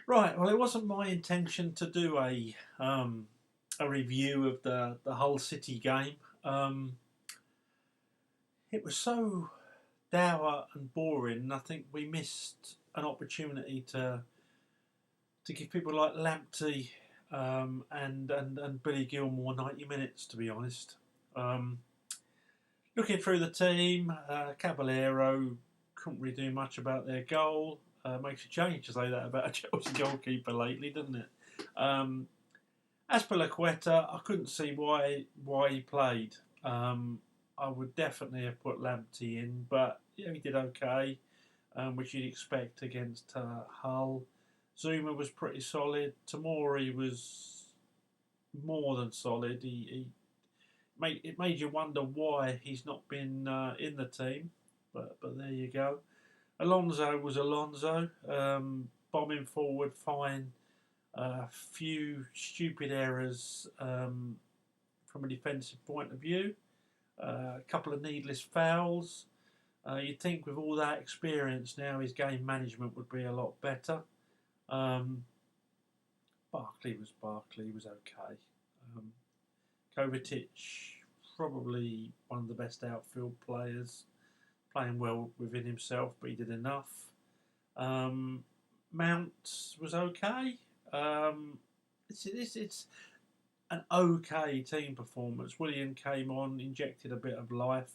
Right. Well, it wasn't my intention to do a review of the whole City game. It was so dour and boring. And I think we missed an opportunity to give people like Lamptey and Billy Gilmore 90 minutes. To be honest, um, looking through the team, Caballero couldn't really do much about their goal. Makes a change to say that about a Chelsea goalkeeper lately, doesn't it? Um, As for Laqueta, I couldn't see why he played. I would definitely have put Lamptey in, but yeah, he did okay, which you'd expect against Hull. Zuma was pretty solid. Tamori was more than solid. It made you wonder why he's not been in the team, but there you go. Alonso was Alonso, bombing forward fine. A few stupid errors from a defensive point of view. A couple of needless fouls. You'd think with all that experience now, his game management would be a lot better. Um, Barkley was okay. Um, Kovacic, probably one of the best outfield players, playing well within himself, but he did enough. Um, Mount was okay. Um, it's an okay team performance. William came on, injected a bit of life.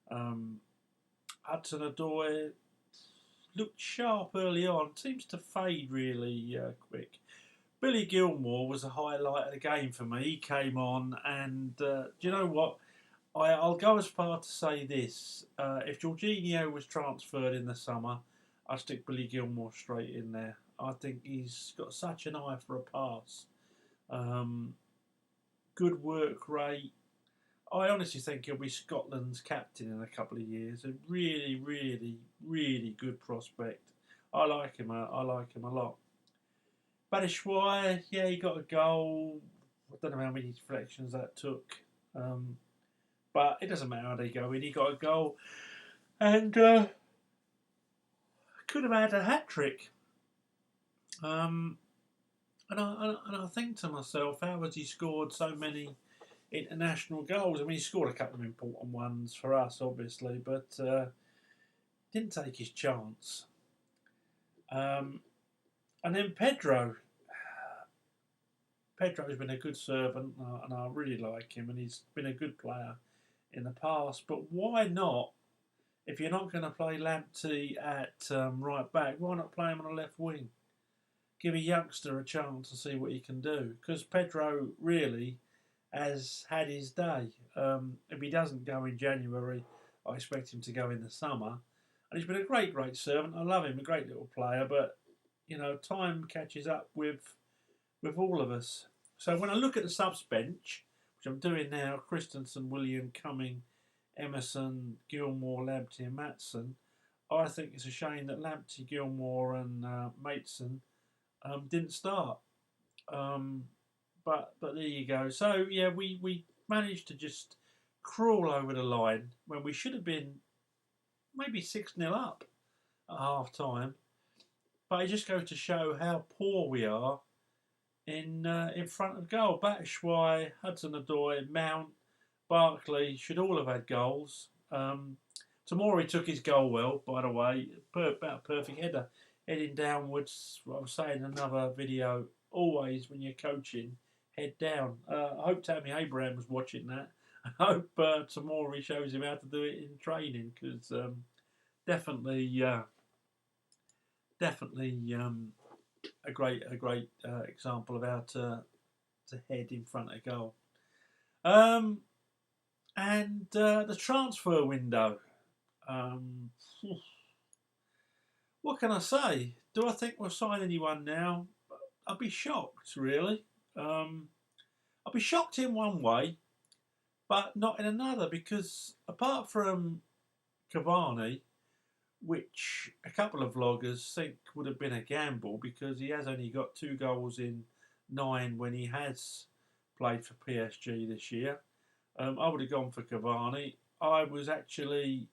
Um, Hudson Odoi looked sharp early on, seems to fade really quick. Billy Gilmore was a highlight of the game for me. He came on, and do you know what? I'll go as far to say this: if Jorginho was transferred in the summer, I'd stick Billy Gilmore straight in there. I think he's got such an eye for a pass. Um, Good work rate. I honestly think he'll be Scotland's captain in a couple of years. A really, really, really good prospect. I like him a lot. Batshuayi, yeah, he got a goal. I don't know how many deflections that took, um, but it doesn't matter how they go in. He got a goal and could have had a hat trick. Um, and I think to myself, how has he scored so many international goals? I mean, he scored a couple of important ones for us, obviously, but didn't take his chance. Um, and then Pedro. Pedro's been a good servant, and I really like him, and he's been a good player in the past. But why not? If you're not going to play Lamptey at right back, why not play him on the left wing? Give a youngster a chance to see what he can do. Because Pedro really has had his day. If he doesn't go in January, I expect him to go in the summer. And he's been a great, great servant. I love him, a great little player. But you know, time catches up with all of us. So when I look at the subs bench, which I'm doing now, Christensen, William, Cumming, Emerson, Gilmore, Lamptey, and Matson, I think it's a shame that Lamptey, Gilmore, and Mateson didn't start. Um, but there you go. So yeah, we managed to just crawl over the line when we should have been maybe 6-0 up at half time. But it just goes to show how poor we are in front of goal. Batshuayi, Hudson Odoi, Mount, Barkley should all have had goals. Tamori took his goal well, by the way. About a perfect header. Heading downwards, what I was saying in another video, always when you're coaching, head down. I hope Tammy Abraham was watching that. I hope Tamori shows him how to do it in training because definitely, definitely a great example of how to head in front of goal. Um, and the transfer window. Um, what can I say? Do I think we'll sign anyone now? I'd be shocked, really. I'd be shocked in one way, but not in another, because apart from Cavani, which a couple of vloggers think would have been a gamble because he has only got 2 goals in 9 when he has played for PSG this year. I would have gone for Cavani. I was actually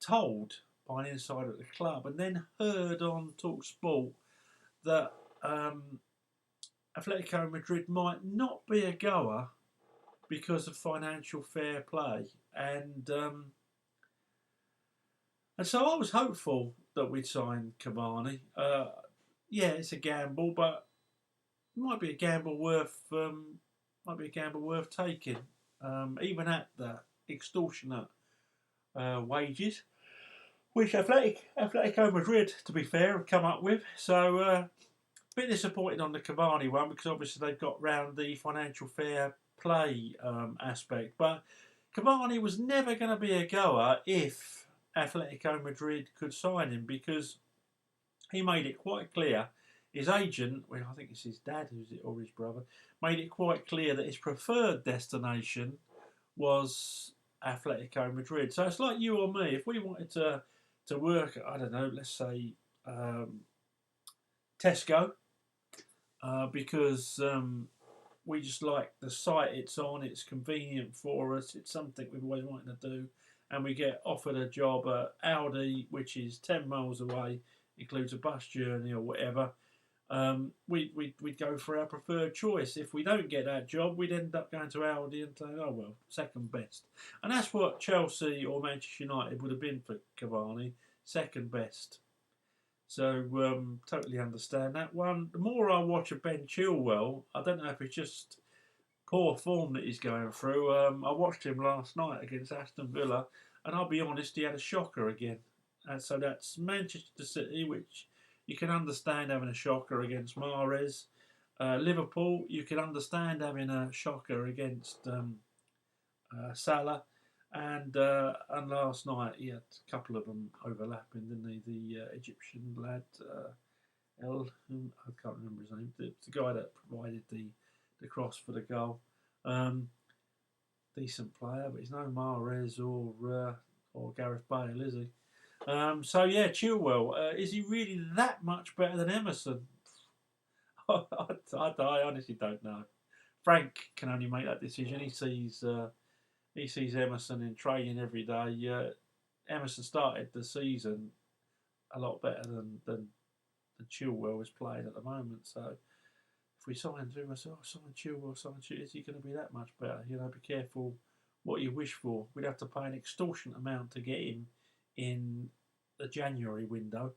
told by an insider at the club, and then heard on TalkSport that Atletico Madrid might not be a goer because of financial fair play, and so I was hopeful that we'd sign Cavani. Yeah, it's a gamble, but it might be a gamble worth taking, even at the extortionate wages, which Atletico Madrid, to be fair, have come up with. So a bit disappointed on the Cavani one because obviously they've got round the financial fair play aspect, but Cavani was never going to be a goer if Atletico Madrid could sign him, because he made it quite clear. His agent, well, I think it's his dad or his brother, made it quite clear that his preferred destination was Atletico Madrid. So it's like you or me. If we wanted to work, I don't know, let's say Tesco, because we just like the site it's on. It's convenient for us. It's something we've always wanted to do, and we get offered a job at Aldi, which is 10 miles away, includes a bus journey or whatever. We'd go for our preferred choice. If we don't get that job, we'd end up going to Aldi and saying, oh well, second best. And that's what Chelsea or Manchester United would have been for Cavani, second best. So totally understand that one. The more I watch of Ben Chilwell, I don't know if it's just poor form that he's going through. I watched him last night against Aston Villa, and I'll be honest, he had a shocker again. And so that's Manchester City, which you can understand having a shocker against Mahrez. Liverpool, you can understand having a shocker against Salah. And last night he had a couple of them overlapping, didn't he? The Egyptian lad, I can't remember his name. The guy that provided the cross for the goal. Decent player, but he's no Mahrez or Gareth Bale, is he? So yeah, Chilwell, is he really that much better than Emerson? I honestly don't know. Frank can only make that decision. He sees Emerson in training every day. Emerson started the season a lot better than Chilwell is playing at the moment. So if we sign him, I say, sign Chilwell, is he going to be that much better? You know, be careful what you wish for. We'd have to pay an extortionate amount to get him in the January window.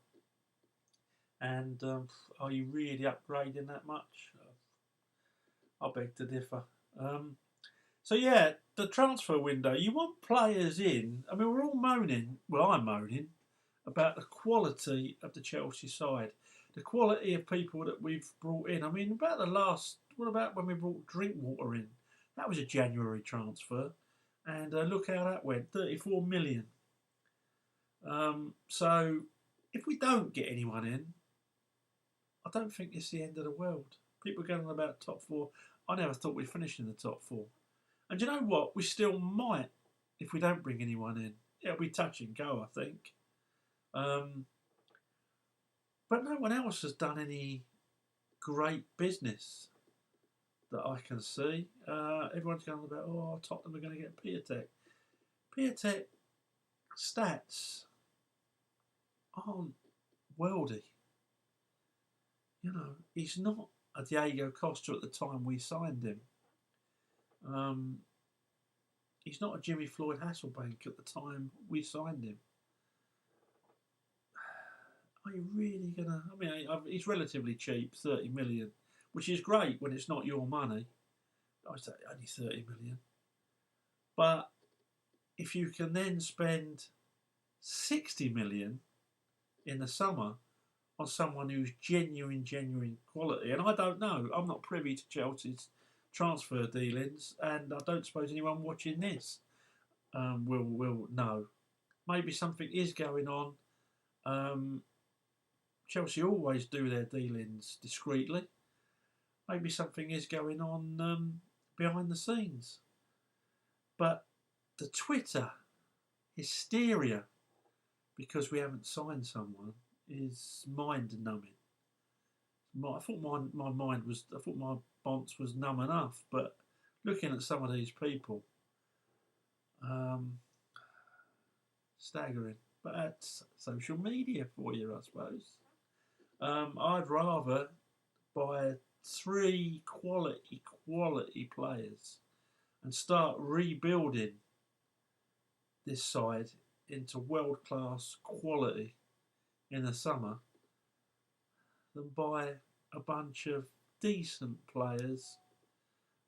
And are you really upgrading that much? I beg to differ. So yeah, the transfer window, you want players in. I mean, we're all moaning, well, I'm moaning, about the quality of the Chelsea side. The quality of people that we've brought in. I mean, what about when we brought Drinkwater in? That was a January transfer. And look how that went, 34 million. So if we don't get anyone in, I don't think it's the end of the world. People are going on about top four. I never thought we'd finish in the top four. And you know what? We still might if we don't bring anyone in. It'll be touch and go, I think. But no one else has done any great business that I can see. Everyone's going on about, Tottenham are going to get Piatek. Piatek stats aren't worldy. You know, he's not a Diego Costa at the time we signed him. He's not a Jimmy Floyd Hasselbank at the time we signed him. Are you really going to... I mean, he's relatively cheap, 30 million, which is great when it's not your money. I say only 30 million. But if you can then spend 60 million in the summer on someone who's genuine quality, and I don't know, I'm not privy to Chelsea's transfer dealings, and I don't suppose anyone watching this will know. Maybe something is going on. Chelsea always do their dealings discreetly. Maybe something is going on behind the scenes. But the Twitter hysteria because we haven't signed someone is mind-numbing. I thought my bonce was numb enough, but looking at some of these people, staggering. but that's social media for you, I suppose. I'd rather buy three quality players and start rebuilding this side into world class quality in the summer than buy a bunch of decent players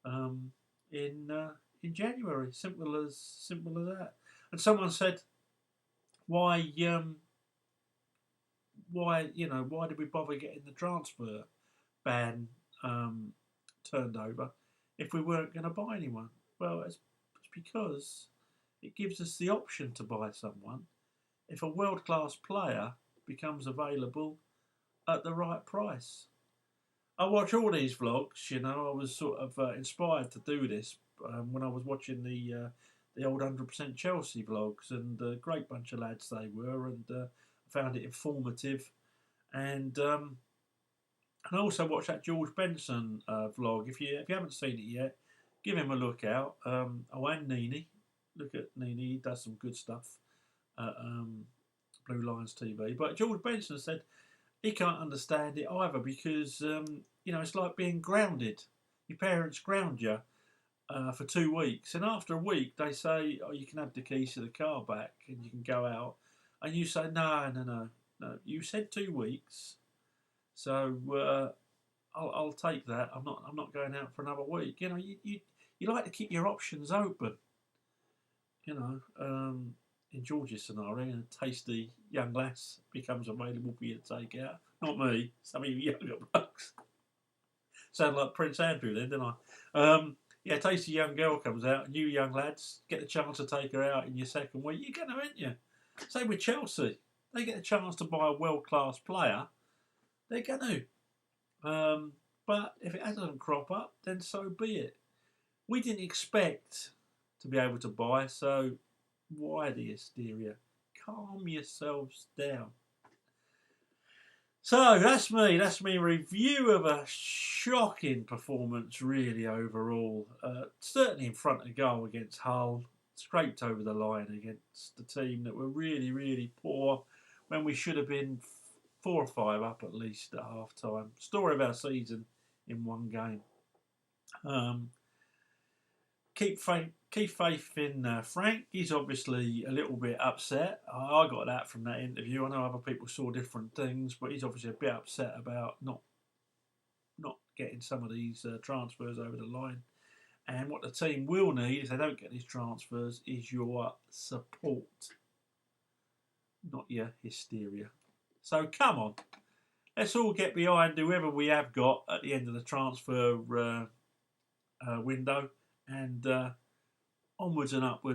um, in January. Simple as that. And someone said, why why did we bother getting the transfer ban turned over if we weren't going to buy anyone? Well, it's because it gives us the option to buy someone if a world class player becomes available at the right price. I watch all these vlogs. I was sort of inspired to do this when I was watching the old 100% Chelsea vlogs, and a great bunch of lads they were, and found it informative. And I also watched that George Benson vlog. If you haven't seen it yet, give him a look out. And Nini, look at Nini. He does some good stuff at Blue Lions TV. But George Benson said he can't understand it either because it's like being grounded. Your parents ground you for 2 weeks, and after a week they say, "Oh, you can have the keys to the car back and you can go out," and you say, "No. You said 2 weeks." So I'll take that. I'm not going out for another week. You like to keep your options open. In George's scenario, a tasty young lass becomes available for you to take out. Not me. Some of you younger blokes. Sound like Prince Andrew then, didn't I? Yeah, tasty young girl comes out, and you young lads get the chance to take her out in your second week. You're going to, aren't you? Same with Chelsea. They get a chance to buy a world-class player. They're going to. But if it doesn't crop up, then so be it. We didn't expect to be able to buy, so why the hysteria? Calm yourselves down. So that's me. That's me review of a shocking performance, really, overall. Certainly in front of goal against Hull. Scraped over the line against the team that were really, really poor when we should have been 4 or 5 up at least at half time. Story of our season in one game. Keep faith in Frank. He's obviously a little bit upset. I got that from that interview. I know other people saw different things, but he's obviously a bit upset about not getting some of these transfers over the line. And what the team will need, if they don't get these transfers, is your support, not your hysteria. So come on, let's all get behind whoever we have got at the end of the transfer window, and onwards and upwards.